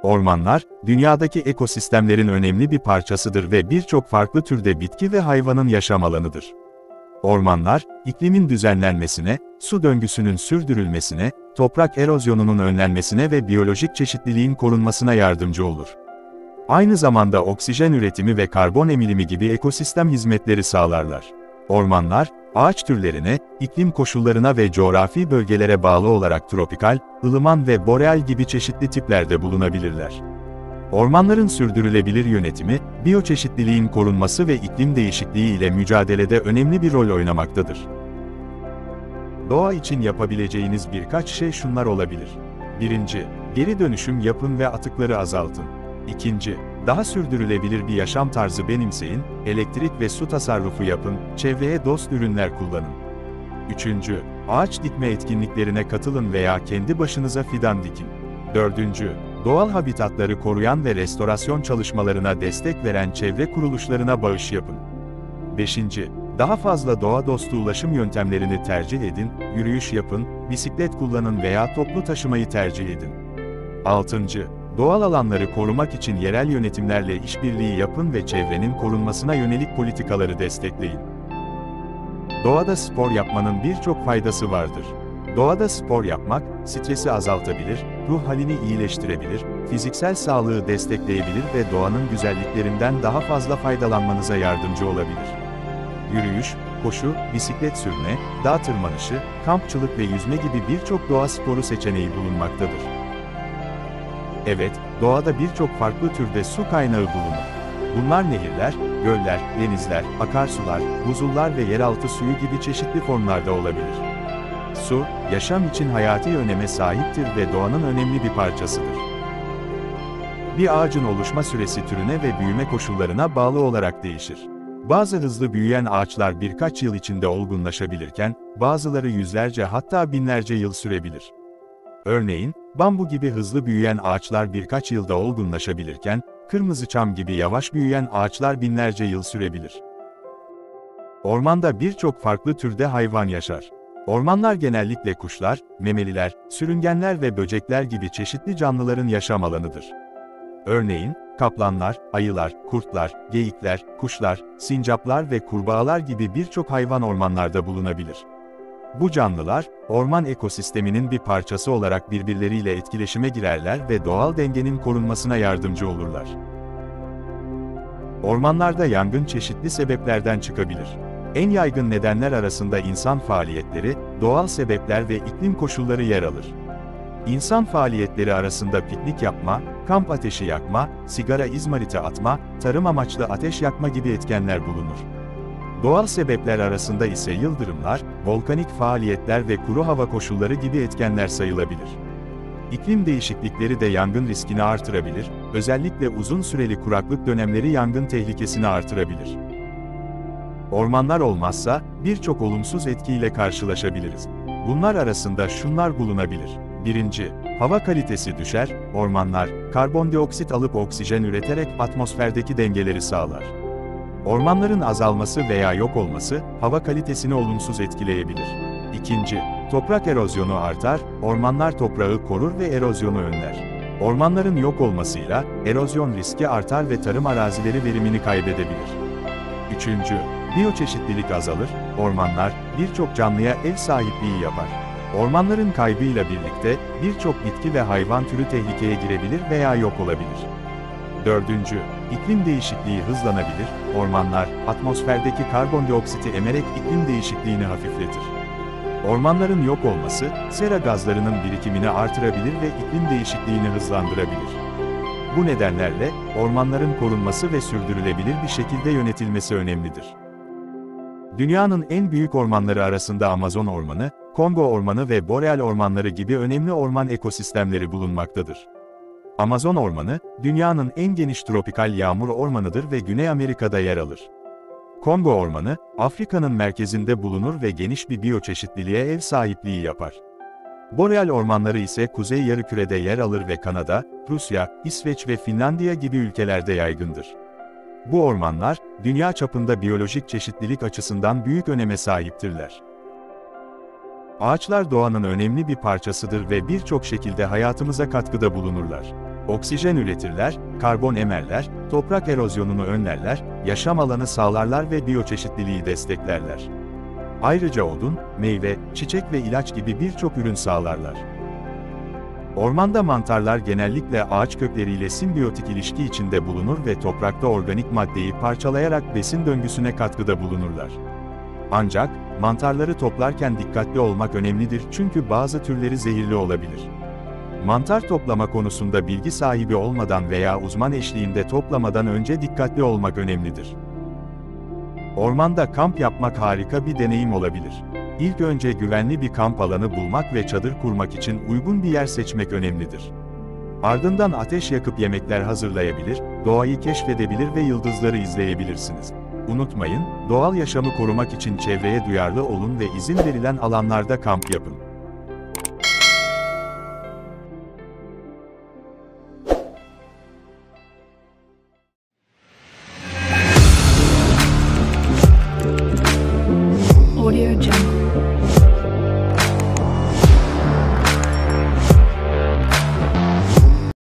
Ormanlar, dünyadaki ekosistemlerin önemli bir parçasıdır ve birçok farklı türde bitki ve hayvanın yaşam alanıdır. Ormanlar, iklimin düzenlenmesine, su döngüsünün sürdürülmesine, toprak erozyonunun önlenmesine ve biyolojik çeşitliliğin korunmasına yardımcı olur. Aynı zamanda oksijen üretimi ve karbon emilimi gibi ekosistem hizmetleri sağlarlar. Ormanlar, ağaç türlerine, iklim koşullarına ve coğrafi bölgelere bağlı olarak tropikal, ılıman ve boreal gibi çeşitli tiplerde bulunabilirler. Ormanların sürdürülebilir yönetimi, biyoçeşitliliğin korunması ve iklim değişikliği ile mücadelede önemli bir rol oynamaktadır. Doğa için yapabileceğiniz birkaç şey şunlar olabilir. 1. Geri dönüşüm yapın ve atıkları azaltın. 2. Daha sürdürülebilir bir yaşam tarzı benimseyin, elektrik ve su tasarrufu yapın, çevreye dost ürünler kullanın. 3. Ağaç dikme etkinliklerine katılın veya kendi başınıza fidan dikin. 4. Doğal habitatları koruyan ve restorasyon çalışmalarına destek veren çevre kuruluşlarına bağış yapın. 5. Daha fazla doğa dostu ulaşım yöntemlerini tercih edin, yürüyüş yapın, bisiklet kullanın veya toplu taşımayı tercih edin. 6. Doğal alanları korumak için yerel yönetimlerle işbirliği yapın ve çevrenin korunmasına yönelik politikaları destekleyin. Doğada spor yapmanın birçok faydası vardır. Doğada spor yapmak, stresi azaltabilir, ruh halini iyileştirebilir, fiziksel sağlığı destekleyebilir ve doğanın güzelliklerinden daha fazla faydalanmanıza yardımcı olabilir. Yürüyüş, koşu, bisiklet sürme, dağ tırmanışı, kampçılık ve yüzme gibi birçok doğa sporu seçeneği bulunmaktadır. Evet, doğada birçok farklı türde su kaynağı bulunur. Bunlar nehirler, göller, denizler, akarsular, buzullar ve yeraltı suyu gibi çeşitli formlarda olabilir. Su, yaşam için hayati öneme sahiptir ve doğanın önemli bir parçasıdır. Bir ağacın oluşma süresi türüne ve büyüme koşullarına bağlı olarak değişir. Bazı hızlı büyüyen ağaçlar birkaç yıl içinde olgunlaşabilirken, bazıları yüzlerce hatta binlerce yıl sürebilir. Örneğin, bambu gibi hızlı büyüyen ağaçlar birkaç yılda olgunlaşabilirken, kırmızıçam gibi yavaş büyüyen ağaçlar binlerce yıl sürebilir. Ormanda birçok farklı türde hayvan yaşar. Ormanlar genellikle kuşlar, memeliler, sürüngenler ve böcekler gibi çeşitli canlıların yaşam alanıdır. Örneğin, kaplanlar, ayılar, kurtlar, geyikler, kuşlar, sincaplar ve kurbağalar gibi birçok hayvan ormanlarda bulunabilir. Bu canlılar, orman ekosisteminin bir parçası olarak birbirleriyle etkileşime girerler ve doğal dengenin korunmasına yardımcı olurlar. Ormanlarda yangın çeşitli sebeplerden çıkabilir. En yaygın nedenler arasında insan faaliyetleri, doğal sebepler ve iklim koşulları yer alır. İnsan faaliyetleri arasında piknik yapma, kamp ateşi yakma, sigara izmariti atma, tarım amaçlı ateş yakma gibi etkenler bulunur. Doğal sebepler arasında ise yıldırımlar, volkanik faaliyetler ve kuru hava koşulları gibi etkenler sayılabilir. İklim değişiklikleri de yangın riskini artırabilir, özellikle uzun süreli kuraklık dönemleri yangın tehlikesini artırabilir. Ormanlar olmazsa, birçok olumsuz etkiyle karşılaşabiliriz. Bunlar arasında şunlar bulunabilir. 1. Hava kalitesi düşer, ormanlar, karbondioksit alıp oksijen üreterek atmosferdeki dengeleri sağlar. Ormanların azalması veya yok olması, hava kalitesini olumsuz etkileyebilir. 2. Toprak erozyonu artar, ormanlar toprağı korur ve erozyonu önler. Ormanların yok olmasıyla, erozyon riski artar ve tarım arazileri verimini kaybedebilir. 3. Biyoçeşitlilik azalır, ormanlar, birçok canlıya ev sahipliği yapar. Ormanların kaybıyla birlikte, birçok bitki ve hayvan türü tehlikeye girebilir veya yok olabilir. 4. İklim değişikliği hızlanabilir, ormanlar, atmosferdeki karbondioksiti emerek iklim değişikliğini hafifletir. Ormanların yok olması, sera gazlarının birikimini artırabilir ve iklim değişikliğini hızlandırabilir. Bu nedenlerle, ormanların korunması ve sürdürülebilir bir şekilde yönetilmesi önemlidir. Dünyanın en büyük ormanları arasında Amazon ormanı, Kongo ormanı ve boreal ormanları gibi önemli orman ekosistemleri bulunmaktadır. Amazon ormanı, dünyanın en geniş tropikal yağmur ormanıdır ve Güney Amerika'da yer alır. Kongo ormanı, Afrika'nın merkezinde bulunur ve geniş bir biyoçeşitliliğe ev sahipliği yapar. Boreal ormanları ise Kuzey Yarımküre'de yer alır ve Kanada, Rusya, İsveç ve Finlandiya gibi ülkelerde yaygındır. Bu ormanlar, dünya çapında biyolojik çeşitlilik açısından büyük öneme sahiptirler. Ağaçlar doğanın önemli bir parçasıdır ve birçok şekilde hayatımıza katkıda bulunurlar. Oksijen üretirler, karbon emerler, toprak erozyonunu önlerler, yaşam alanı sağlarlar ve biyoçeşitliliği desteklerler. Ayrıca odun, meyve, çiçek ve ilaç gibi birçok ürün sağlarlar. Ormanda mantarlar genellikle ağaç kökleriyle simbiyotik ilişki içinde bulunur ve toprakta organik maddeyi parçalayarak besin döngüsüne katkıda bulunurlar. Ancak, mantarları toplarken dikkatli olmak önemlidir çünkü bazı türleri zehirli olabilir. Mantar toplama konusunda bilgi sahibi olmadan veya uzman eşliğinde toplamadan önce dikkatli olmak önemlidir. Ormanda kamp yapmak harika bir deneyim olabilir. İlk önce güvenli bir kamp alanı bulmak ve çadır kurmak için uygun bir yer seçmek önemlidir. Ardından ateş yakıp yemekler hazırlayabilir, doğayı keşfedebilir ve yıldızları izleyebilirsiniz. Unutmayın, doğal yaşamı korumak için çevreye duyarlı olun ve izin verilen alanlarda kamp yapın.